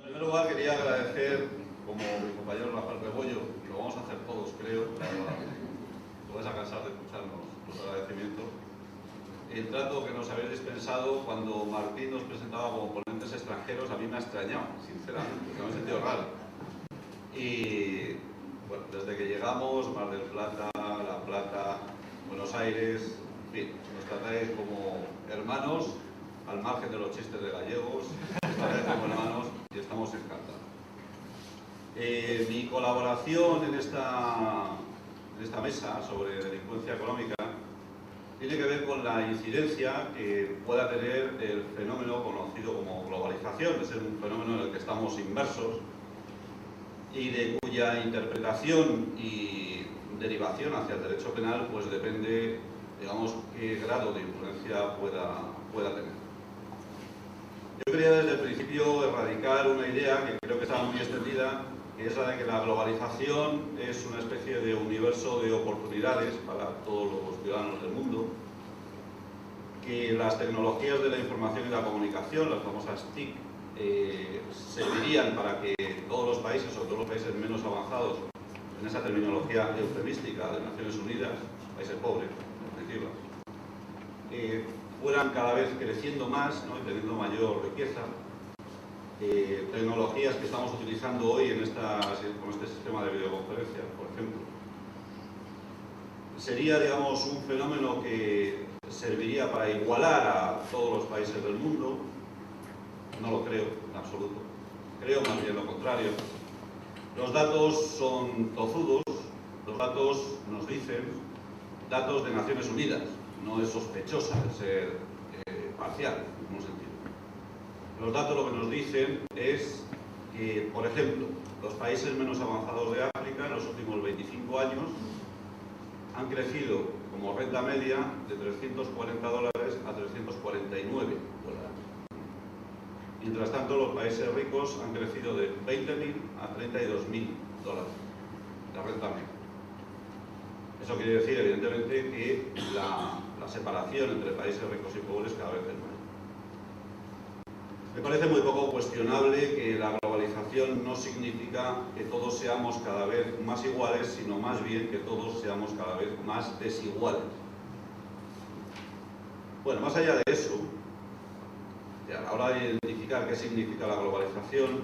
En primer lugar, quería agradecer, como mi compañero Rafael Rebollo, y lo vamos a hacer todos, creo, no vais a cansar de escucharnos los agradecimientos, el trato que nos habéis dispensado cuando Martín nos presentaba como ponentes extranjeros. A mí me ha extrañado, sinceramente, me he sentido raro. Y bueno, desde que llegamos, Mar del Plata, La Plata, Buenos Aires, en fin, nos tratáis como hermanos, al margen de los chistes de gallegos, nos tratáis como hermanos y estamos encantados. Mi colaboración en esta mesa sobre delincuencia económica tiene que ver con la incidencia que pueda tener el fenómeno conocido como globalización. Es un fenómeno en el que estamos inmersos y de cuya interpretación y derivación hacia el derecho penal pues depende, digamos, qué grado de influencia pueda tener. Yo quería desde el principio erradicar una idea que creo que estaba muy extendida, que es la de que la globalización es una especie de universo de oportunidades para todos los ciudadanos del mundo, que las tecnologías de la información y la comunicación, las famosas TIC, servirían para que todos los países, o todos los países menos avanzados, en esa terminología eufemística de Naciones Unidas, países pobres, en definitiva, fueran cada vez creciendo más, ¿no?, y teniendo mayor riqueza. Tecnologías que estamos utilizando hoy con este sistema de videoconferencia, por ejemplo. Sería, digamos, un fenómeno que serviría para igualar a todos los países del mundo. No lo creo, en absoluto. Creo más bien lo contrario. Los datos son tozudos, los datos nos dicen, datos de Naciones Unidas, no es sospechosa de ser parcial, en ningún sentido. Los datos lo que nos dicen es que, por ejemplo, los países menos avanzados de África en los últimos 25 años han crecido como renta media de $340 a $349. Mientras tanto, los países ricos han crecido de $20.000 a $32.000 la renta media. Eso quiere decir, evidentemente, que la separación entre países ricos y pobres cada vez es mayor. Me parece muy poco cuestionable que la globalización no significa que todos seamos cada vez más iguales, sino más bien que todos seamos cada vez más desiguales. Bueno, más allá de eso, a la hora de identificar qué significa la globalización,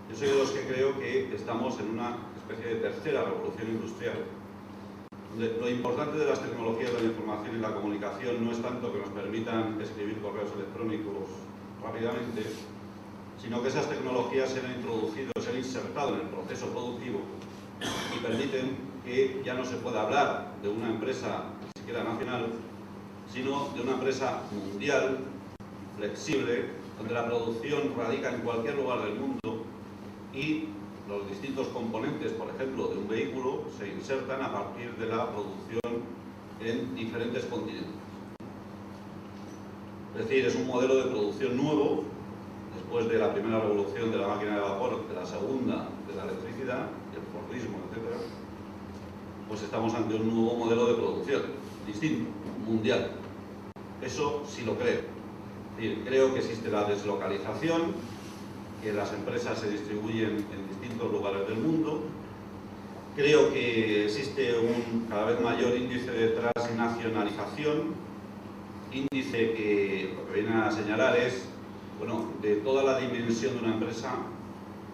yo soy de los que creo que estamos en una especie de tercera revolución industrial. Lo importante de las tecnologías de la información y la comunicación no es tanto que nos permitan escribir correos electrónicos rápidamente, sino que esas tecnologías se han introducido, se han insertado en el proceso productivo y permiten que ya no se pueda hablar de una empresa ni siquiera nacional, sino de una empresa mundial, flexible, donde la producción radica en cualquier lugar del mundo y los distintos componentes, por ejemplo, de un vehículo, se insertan a partir de la producción en diferentes continentes. Es decir, es un modelo de producción nuevo, después de la primera revolución de la máquina de vapor, de la segunda de la electricidad, el fordismo, etc. Pues estamos ante un nuevo modelo de producción, distinto, mundial. Eso sí lo creo. Es decir, creo que existe la deslocalización, que las empresas se distribuyen en distintos lugares del mundo. Creo que existe un cada vez mayor índice de transnacionalización, índice que lo que viene a señalar es, bueno, de toda la dimensión de una empresa,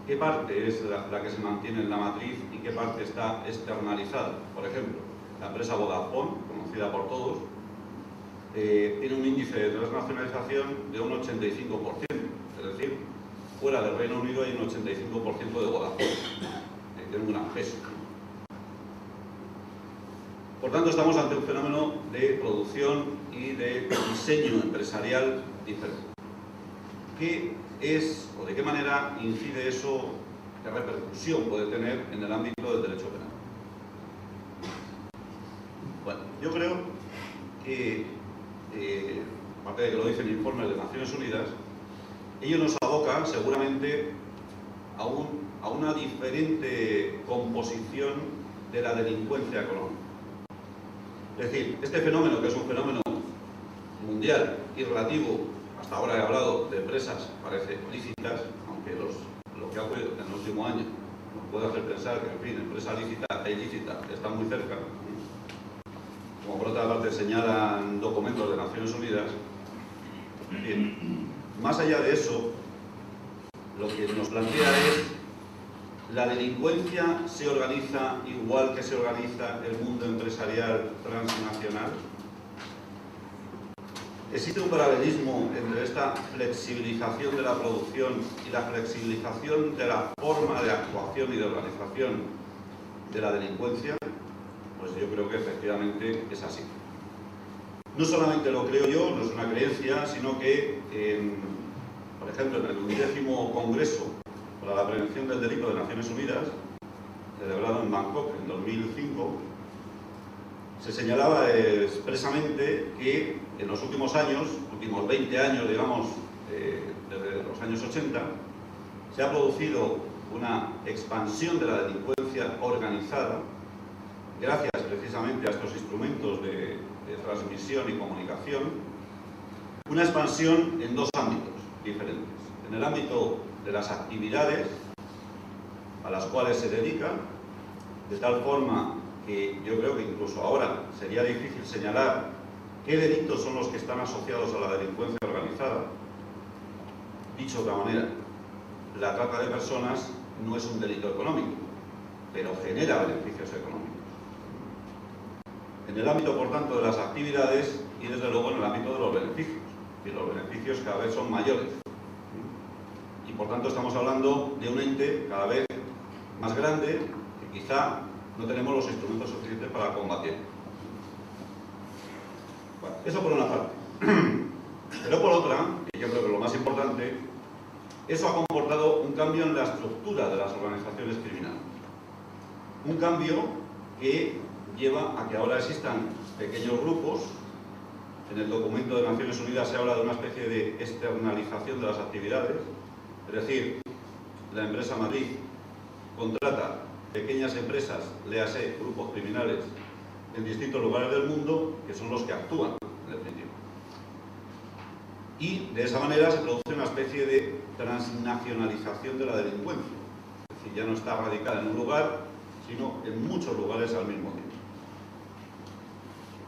qué parte es la que se mantiene en la matriz y qué parte está externalizada. Por ejemplo, la empresa Vodafone, conocida por todos, tiene un índice de transnacionalización de un 85%, es decir, fuera del Reino Unido hay un 85% de Vodafone, tiene un gran peso. Por tanto, estamos ante un fenómeno de producción y de diseño empresarial diferente. ¿Qué es o de qué manera incide eso, qué repercusión puede tener en el ámbito del derecho penal? Bueno, yo creo que, aparte de que lo dicen informes de Naciones Unidas, ello nos aboca seguramente a una diferente composición de la delincuencia económica. Es decir, este fenómeno, que es un fenómeno mundial y relativo, hasta ahora he hablado de empresas, parece lícitas, aunque lo que ha ocurrido en el último año nos puede hacer pensar que, en fin, empresa lícita e ilícita están muy cerca, como por otra parte señalan documentos de Naciones Unidas. Bien, más allá de eso, lo que nos plantea es: ¿la delincuencia se organiza igual que se organiza el mundo empresarial transnacional? ¿Existe un paralelismo entre esta flexibilización de la producción y la flexibilización de la forma de actuación y de organización de la delincuencia? Pues yo creo que efectivamente es así. No solamente lo creo yo, no es una creencia, sino que, por ejemplo, en el 11º Congreso para la Prevención del Delito de Naciones Unidas, celebrado en Bangkok en 2005, se señalaba expresamente que en los últimos años, últimos 20 años, digamos, desde los años 80, se ha producido una expansión de la delincuencia organizada, gracias precisamente a estos instrumentos de transmisión y comunicación, una expansión en dos ámbitos diferentes. En el ámbito de las actividades a las cuales se dedica, de tal forma que yo creo que incluso ahora sería difícil señalar qué delitos son los que están asociados a la delincuencia organizada. Dicho de otra manera, la trata de personas no es un delito económico, pero genera beneficios económicos. En el ámbito, por tanto, de las actividades y, desde luego, en el ámbito de los beneficios. Y los beneficios cada vez son mayores. Y, por tanto, estamos hablando de un ente cada vez más grande que quizá no tenemos los instrumentos suficientes para combatir. Bueno, eso por una parte. Pero por otra, y yo creo que lo más importante, eso ha comportado un cambio en la estructura de las organizaciones criminales. Un cambio que lleva a que ahora existan pequeños grupos. En el documento de Naciones Unidas se habla de una especie de externalización de las actividades, es decir, la empresa Madrid contrata pequeñas empresas, léase grupos criminales, en distintos lugares del mundo, que son los que actúan, en definitiva. Y de esa manera se produce una especie de transnacionalización de la delincuencia. Es decir, ya no está radicada en un lugar, sino en muchos lugares al mismo tiempo.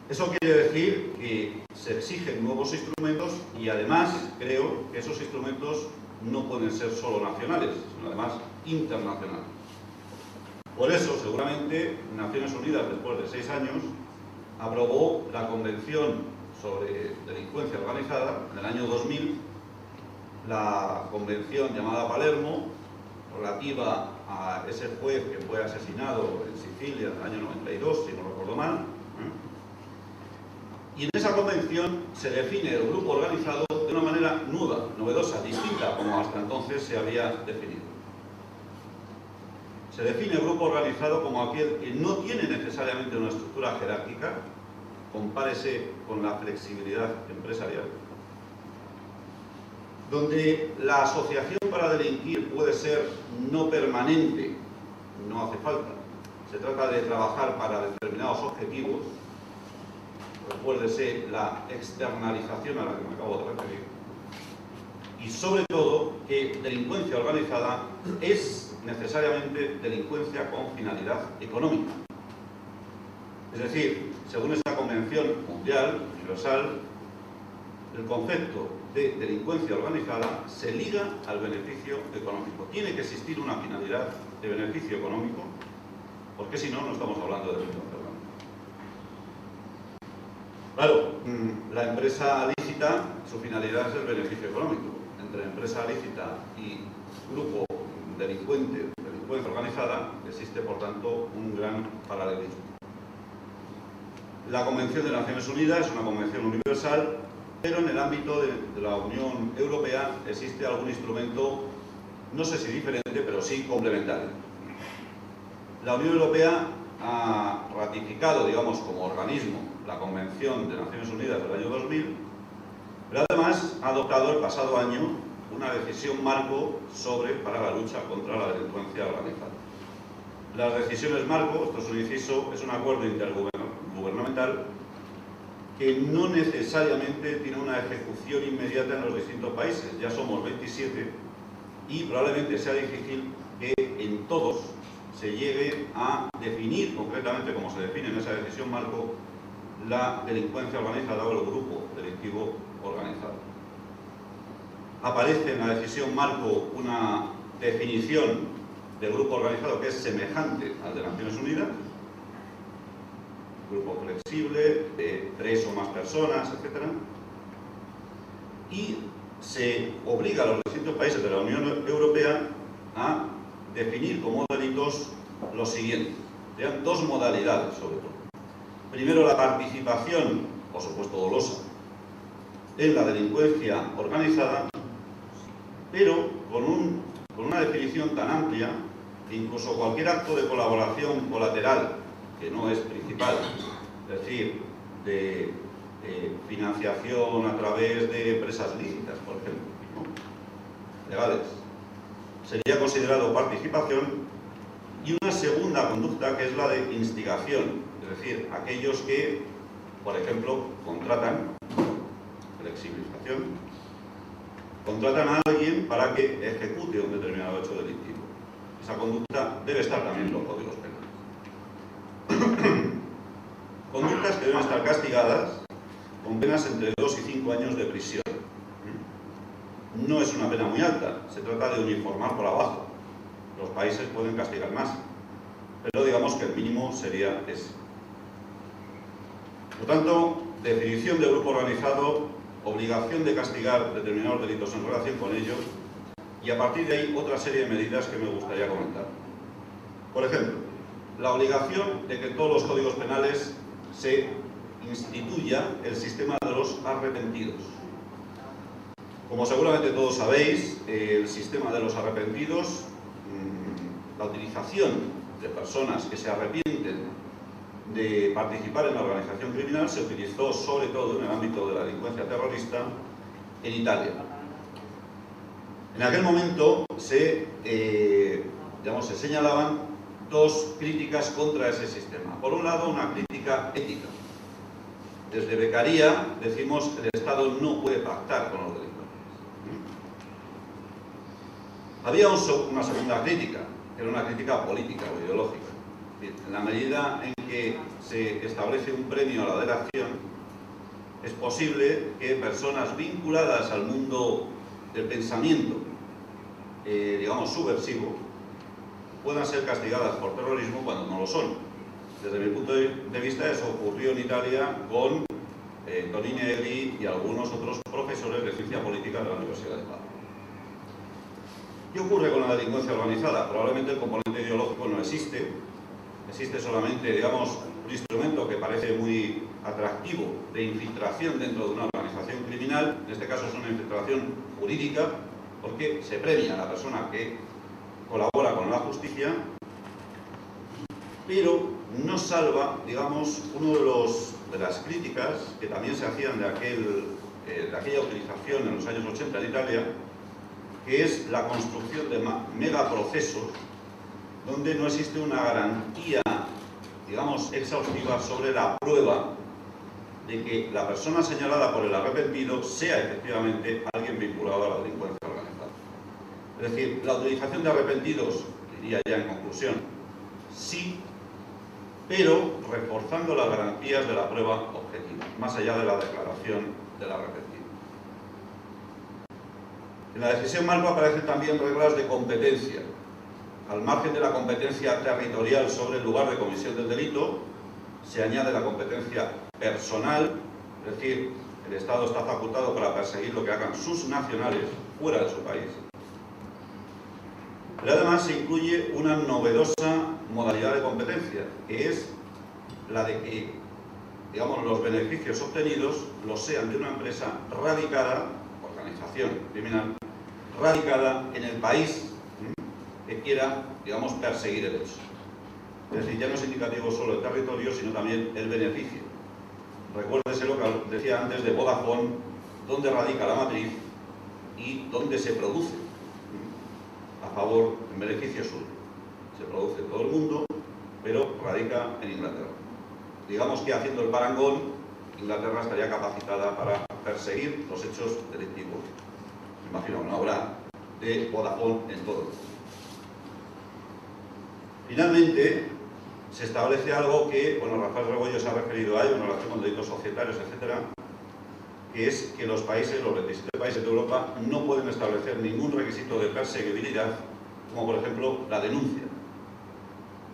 Eso quiere decir que se exigen nuevos instrumentos y, además, creo que esos instrumentos no pueden ser solo nacionales, sino además internacionales. Por eso, seguramente, Naciones Unidas, después de 6 años, aprobó la Convención sobre Delincuencia Organizada en el año 2000, la convención llamada Palermo, relativa a ese juez que fue asesinado en Sicilia en el año 92, si no recuerdo mal. Y en esa convención se define el grupo organizado de una manera nueva, novedosa, distinta como hasta entonces se había definido. Se define el grupo organizado como aquel que no tiene necesariamente una estructura jerárquica, compárese con la flexibilidad empresarial, donde la asociación para delinquir puede ser no permanente, no hace falta. Se trata de trabajar para determinados objetivos. Recuérdese la externalización a la que me acabo de referir. Y sobre todo que delincuencia organizada es necesariamente delincuencia con finalidad económica. Es decir, según esta Convención Mundial, Universal, el concepto de delincuencia organizada se liga al beneficio económico. Tiene que existir una finalidad de beneficio económico, porque si no, no estamos hablando de delincuencia organizada. Claro, la empresa lícita, su finalidad es el beneficio económico. Entre empresa lícita y grupo delincuente, delincuencia organizada, existe, por tanto, un gran paralelismo. La Convención de Naciones Unidas es una convención universal, pero en el ámbito de la Unión Europea existe algún instrumento, no sé si diferente, pero sí complementario. La Unión Europea ha ratificado, digamos, como organismo la Convención de Naciones Unidas del año 2000, pero además ha adoptado el pasado año una decisión marco para la lucha contra la delincuencia organizada. Las decisiones marco, esto es un inciso, es un acuerdo intergubernamental que no necesariamente tiene una ejecución inmediata en los distintos países. Ya somos 27 y probablemente sea difícil que en todos se llegue a definir concretamente, como se define en esa decisión marco, la delincuencia organizada o el grupo delictivo organizado. Aparece en la decisión marco una definición de grupo organizado que es semejante al de Naciones Unidas, grupo flexible, de 3 o más personas, etc. Y se obliga a los distintos países de la Unión Europea a definir como delitos lo siguiente. Sean 2 modalidades, sobre todo. Primero, la participación, por supuesto dolosa, en la delincuencia organizada, pero con una definición tan amplia que incluso cualquier acto de colaboración colateral, que no es principal, es decir, de financiación a través de empresas lícitas, por ejemplo, ¿no?, legales, sería considerado participación. Y una segunda conducta, que es la de instigación, es decir, aquellos que, por ejemplo, contratan, flexibilización, contratan a alguien para que ejecute un determinado hecho delictivo. Esa conducta debe estar también en los códigos penales. Conductas que deben estar castigadas con penas entre 2 y 5 años de prisión. No es una pena muy alta, se trata de uniformar por abajo. Los países pueden castigar más, pero digamos que el mínimo sería ese. Por tanto, definición de grupo organizado, obligación de castigar determinados delitos en relación con ellos, y a partir de ahí otra serie de medidas que me gustaría comentar. Por ejemplo, la obligación de que en todos los códigos penales se instituya el sistema de los arrepentidos. Como seguramente todos sabéis, el sistema de los arrepentidos, la utilización de personas que se arrepienten de participar en la organización criminal, se utilizó sobre todo en el ámbito de la delincuencia terrorista en Italia. En aquel momento se señalaban 2 críticas contra ese sistema. Por un lado, una crítica ética. Desde Beccaria decimos que el Estado no puede pactar con los delincuentes. Había una segunda crítica, que era una crítica política o ideológica. En la medida en que se establece un premio a la delación, es posible que personas vinculadas al mundo del pensamiento, digamos, subversivo, puedan ser castigadas por terrorismo cuando no lo son. Desde mi punto de vista, eso ocurrió en Italia con Toni Negri y algunos otros profesores de ciencia política de la Universidad de Padua. ¿Qué ocurre con la delincuencia organizada? Probablemente el componente ideológico no existe. Existe solamente, digamos, un instrumento que parece muy atractivo de infiltración dentro de una organización criminal. En este caso es una infiltración jurídica, porque se premia a la persona que colabora con la justicia, pero no salva, digamos, uno de las críticas que también se hacían de aquella utilización en los años 80 en Italia, que es la construcción de megaprocesos donde no existe una garantía, digamos, exhaustiva sobre la prueba de que la persona señalada por el arrepentido sea efectivamente alguien vinculado a la delincuencia organizada. Es decir, la utilización de arrepentidos, diría ya en conclusión, sí, pero reforzando las garantías de la prueba objetiva, más allá de la declaración del arrepentido. En la decisión marco aparecen también reglas de competencia. Al margen de la competencia territorial sobre el lugar de comisión del delito, se añade la competencia personal, es decir, el Estado está facultado para perseguir lo que hagan sus nacionales fuera de su país. Pero además se incluye una novedosa modalidad de competencia, que es la de que, digamos, los beneficios obtenidos los sean de una empresa radicada, organización criminal, radicada en el país que quiera, digamos, perseguir el hecho. Es decir, ya no es indicativo solo el territorio, sino también el beneficio. Recuérdese lo que decía antes de Vodafone, dónde radica la matriz y dónde se produce, a favor, en beneficio suyo. Se produce en todo el mundo, pero radica en Inglaterra. Digamos que haciendo el parangón, Inglaterra estaría capacitada para perseguir los hechos delictivos. Me imagino, no habrá de Vodafone en todo el mundo. Finalmente, se establece algo que, bueno, Rafael Rebollo se ha referido a ello en relación con delitos societarios, etcétera, que es que los países, los 27 países de Europa, no pueden establecer ningún requisito de perseguibilidad, como por ejemplo la denuncia.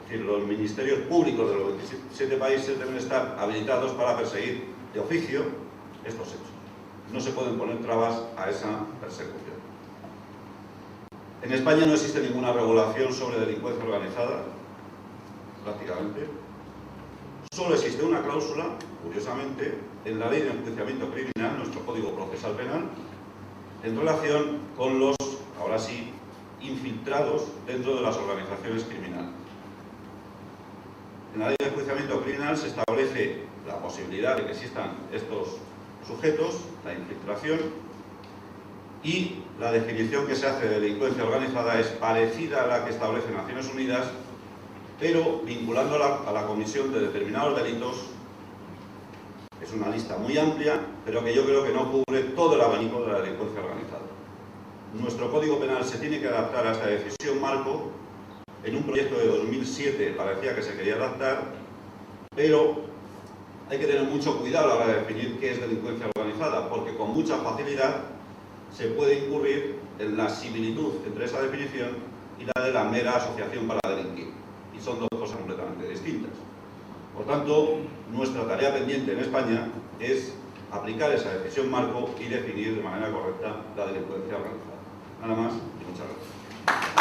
Es decir, los ministerios públicos de los 27 países deben estar habilitados para perseguir de oficio estos hechos. No se pueden poner trabas a esa persecución. En España no existe ninguna regulación sobre delincuencia organizada, prácticamente. Solo existe una cláusula, curiosamente, en la Ley de Enjuiciamiento Criminal, nuestro Código Procesal Penal, en relación con los, ahora sí, infiltrados dentro de las organizaciones criminales. En la Ley de Enjuiciamiento Criminal se establece la posibilidad de que existan estos sujetos, la infiltración, y la definición que se hace de delincuencia organizada es parecida a la que establece Naciones Unidas, pero vinculándola a la comisión de determinados delitos. Es una lista muy amplia, pero que yo creo que no cubre todo el abanico de la delincuencia organizada. Nuestro Código Penal se tiene que adaptar a esta decisión marco. En un proyecto de 2007 parecía que se quería adaptar, pero hay que tener mucho cuidado a la hora de definir qué es delincuencia organizada, porque con mucha facilidad se puede incurrir en la similitud entre esa definición y la de la mera asociación para delinquir. Y son dos cosas completamente distintas. Por tanto, nuestra tarea pendiente en España es aplicar esa decisión marco y definir de manera correcta la delincuencia organizada. Nada más y muchas gracias.